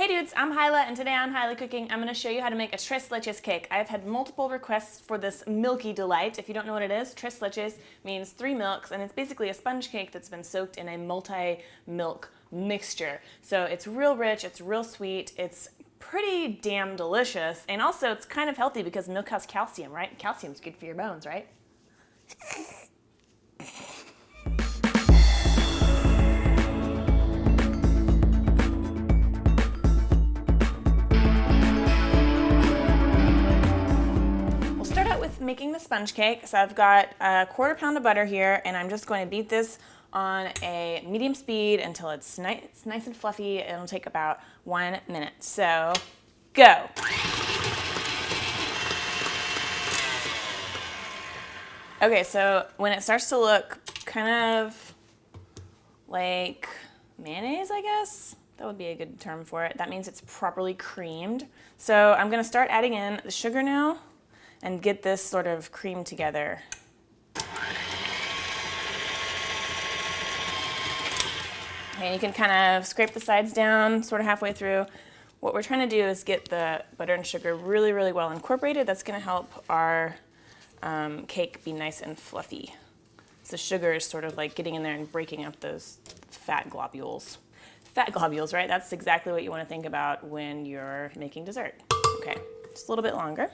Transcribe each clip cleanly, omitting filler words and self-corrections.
dudes, I'm Hilah, and today on Hilah Cooking, I'm going to show you how to make a Tres Leches Cake. I've had multiple requests for this milky delight. If you don't know what it is, Tres Leches means 3 milks, and it's basically a sponge cake that's been soaked in a multi-milk mixture. So it's real rich, it's real sweet, it's pretty damn delicious, and also it's kind of healthy because milk has calcium, right? Calcium's good for your bones, right? Making the sponge cake. So I've got a 1/4 pound of butter here, and I'm just going to beat this on a medium speed until it's nice and fluffy. It'll take about 1 minute. So go. Okay, so when it starts to look kind of like mayonnaise, I guess, that would be a good term for it. That means it's properly creamed. So I'm going to start adding in the sugar now and get this sort of cream together. Okay, you can kind of scrape the sides down sort of halfway through. What we're trying to do is get the butter and sugar really, really well incorporated. That's gonna help our cake be nice and fluffy. So sugar is sort of like getting in there and breaking up those fat globules. Fat globules, right? That's exactly what you wanna think about when you're making dessert. Okay, just a little bit longer.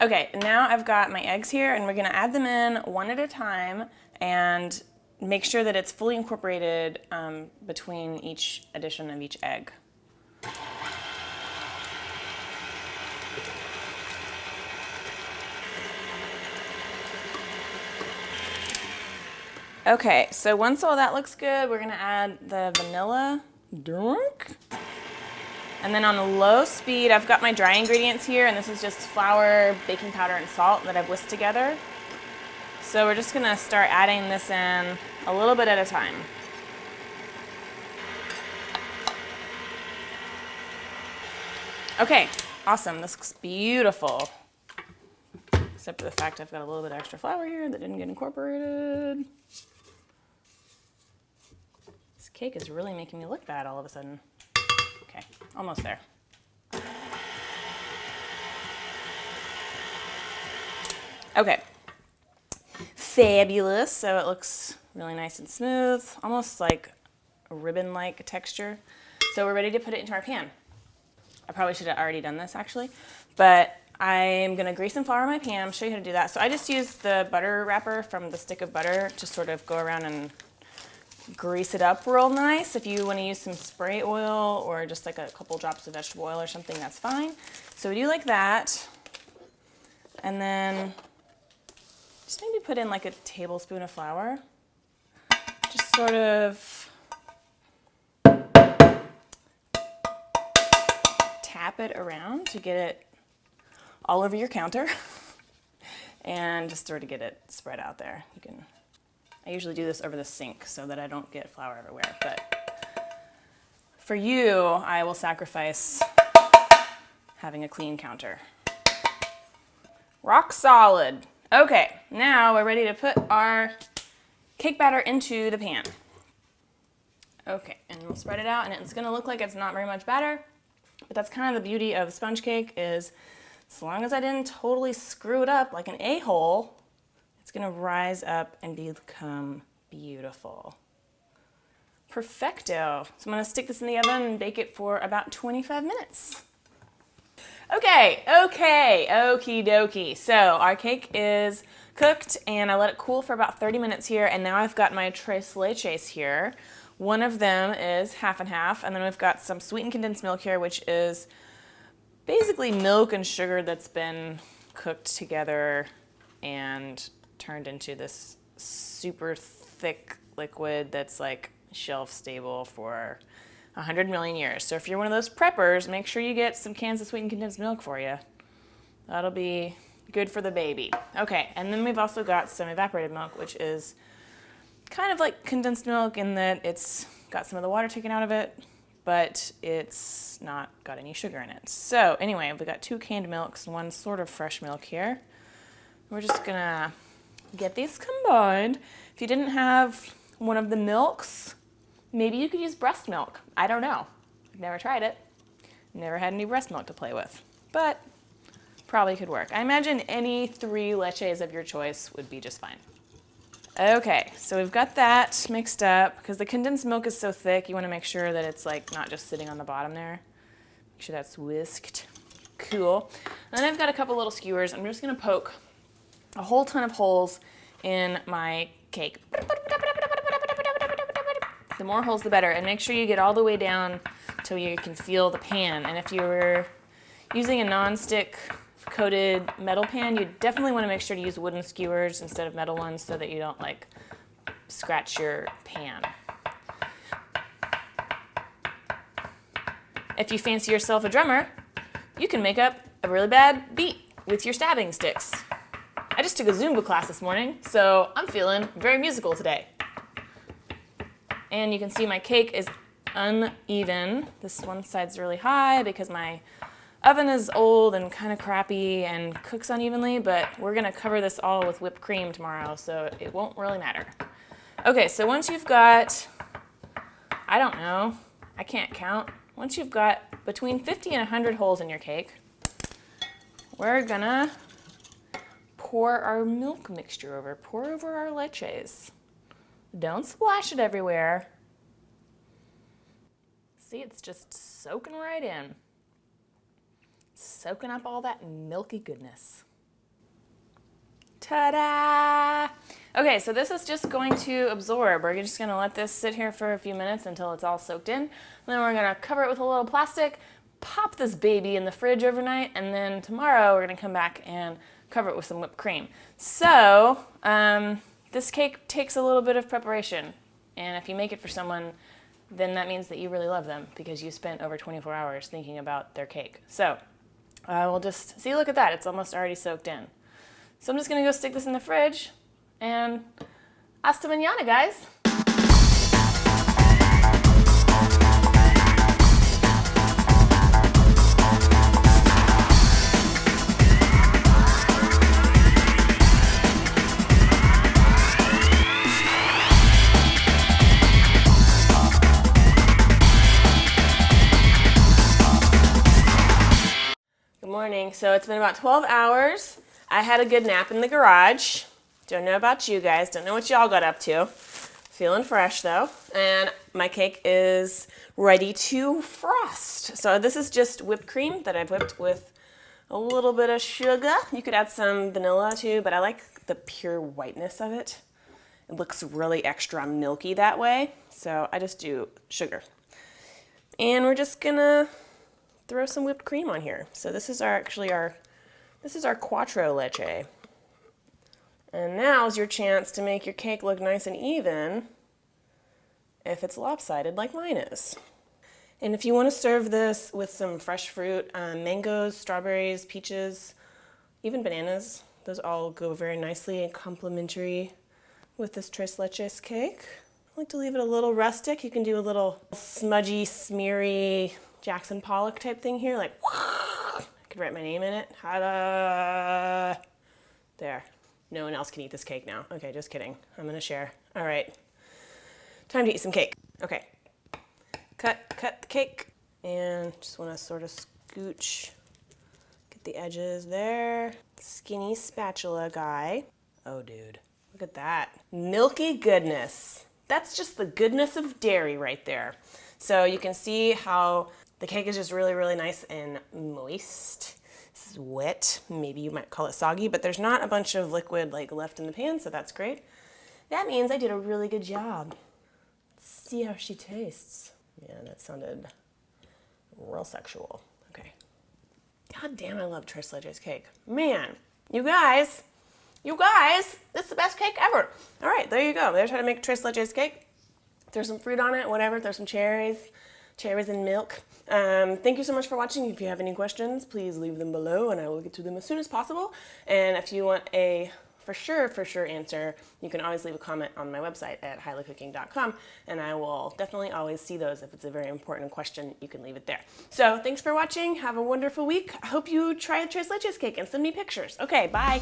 Okay, now I've got my eggs here, and we're gonna add them in one at a time and make sure that it's fully incorporated between each addition of each egg. Okay, so once all that looks good, we're gonna add the vanilla drink. And then on a low speed, I've got my dry ingredients here, and this is just flour, baking powder, and salt that I've whisked together. So we're just gonna start adding this in a little bit at a time. Okay, awesome, this looks beautiful. Except for the fact I've got a little bit of extra flour here that didn't get incorporated. This cake is really making me look bad all of a sudden. Okay, almost there. Okay, fabulous. So it looks really nice and smooth, almost like a ribbon-like texture. So we're ready to put it into our pan. I probably should have already done this actually, but I'm gonna grease and flour my pan, show you how to do that. So I just used the butter wrapper from the stick of butter to sort of go around and grease it up real nice. If you want to use some spray oil or just like a couple drops of vegetable oil or something, that's fine. So we do like that. And then just maybe put in like a tablespoon of flour. Just sort of tap it around to get it all over your counter and just sort of get it spread out there. You can. I usually do this over the sink so that I don't get flour everywhere, but for you, I will sacrifice having a clean counter. Rock solid. Okay, now we're ready to put our cake batter into the pan. Okay, and we'll spread it out, and it's gonna look like it's not very much batter, but that's kind of the beauty of sponge cake is as long as I didn't totally screw it up like an a-hole, it's gonna rise up and become beautiful. Perfecto. So I'm gonna stick this in the oven and bake it for about 25 minutes. Okay, okie dokie. So our cake is cooked and I let it cool for about 30 minutes here, and now I've got my Tres Leches here. One of them is half and half, and then we've got some sweetened condensed milk here, which is basically milk and sugar that's been cooked together and turned into this super thick liquid that's like shelf stable for 100 million years. So if you're one of those preppers, make sure you get some cans of sweetened condensed milk for you. That'll be good for the baby. Okay, and then we've also got some evaporated milk, which is kind of like condensed milk in that it's got some of the water taken out of it, but it's not got any sugar in it. So anyway, we've got 2 canned milks and 1 sort of fresh milk here. We're just gonna get these combined. If you didn't have one of the milks. Maybe you could use breast milk. I don't know. I've never tried it. Never had any breast milk to play with, but probably could work. I imagine any 3 leches of your choice would be just fine. Okay, so we've got that mixed up. Because the condensed milk is so thick, you want to make sure that it's like not just sitting on the bottom there. Make sure that's whisked. Cool. And then I've got a couple little skewers. I'm just going to poke a whole ton of holes in my cake. The more holes, the better. And make sure you get all the way down till you can feel the pan. And if you're using a non-stick coated metal pan, you definitely want to make sure to use wooden skewers instead of metal ones so that you don't like scratch your pan. If you fancy yourself a drummer, you can make up a really bad beat with your stabbing sticks. I just took a Zumba class this morning, so I'm feeling very musical today. And you can see my cake is uneven. This one side's really high because my oven is old and kind of crappy and cooks unevenly, but we're gonna cover this all with whipped cream tomorrow, so it won't really matter. Okay, so once you've got, I don't know, I can't count. Once you've got between 50 and 100 holes in your cake, we're gonna pour our milk mixture over. Pour over our leches. Don't splash it everywhere. See, it's just soaking right in. Soaking up all that milky goodness. Ta-da! Okay, so this is just going to absorb. We're just gonna let this sit here for a few minutes until it's all soaked in. Then we're gonna cover it with a little plastic, pop this baby in the fridge overnight, and then tomorrow we're gonna come back and cover it with some whipped cream. So, this cake takes a little bit of preparation. And if you make it for someone, then that means that you really love them because you spent over 24 hours thinking about their cake. So, we'll just, see, look at that, it's almost already soaked in. So I'm just gonna go stick this in the fridge and hasta mañana, guys. Good morning. So it's been about 12 hours. I had a good nap in the garage. Don't know about you guys. Don't know what y'all got up to. Feeling fresh though. And my cake is ready to frost. So this is just whipped cream that I've whipped with a little bit of sugar. You could add some vanilla too, but I like the pure whiteness of it. It looks really extra milky that way. So I just do sugar. And we're just gonna throw some whipped cream on here. So this is our quattro leche. And now's your chance to make your cake look nice and even if it's lopsided like mine is. And if you want to serve this with some fresh fruit, mangoes, strawberries, peaches, even bananas, those all go very nicely and complementary with this Tres Leches cake. I like to leave it a little rustic. You can do a little smudgy, smeary Jackson Pollock type thing here, like I could write my name in it. Hilah. There. No one else can eat this cake now. Okay, just kidding. I'm gonna share. All right. Time to eat some cake. Okay. Cut the cake. And just wanna sort of scooch, get the edges there. Skinny spatula guy. Oh, dude. Look at that. Milky goodness. That's just the goodness of dairy right there. So you can see how the cake is just really, really nice and moist. This is wet. Maybe you might call it soggy, but there's not a bunch of liquid like left in the pan, so that's great. That means I did a really good job. Let's see how she tastes. Yeah, that sounded real sexual. Okay. God damn, I love Tres Leches cake. Man, you guys, this is the best cake ever. All right, there you go. There's how to make Tres Leches cake. Throw some fruit on it, whatever. Throw some cherries and milk. Thank you so much for watching. If you have any questions, please leave them below and I will get to them as soon as possible. And if you want a for sure answer, you can always leave a comment on my website at hilahcooking.com and I will definitely always see those. If it's a very important question, you can leave it there. So thanks for watching. Have a wonderful week. I hope you try a Tres Leches cake and send me pictures. Okay, bye.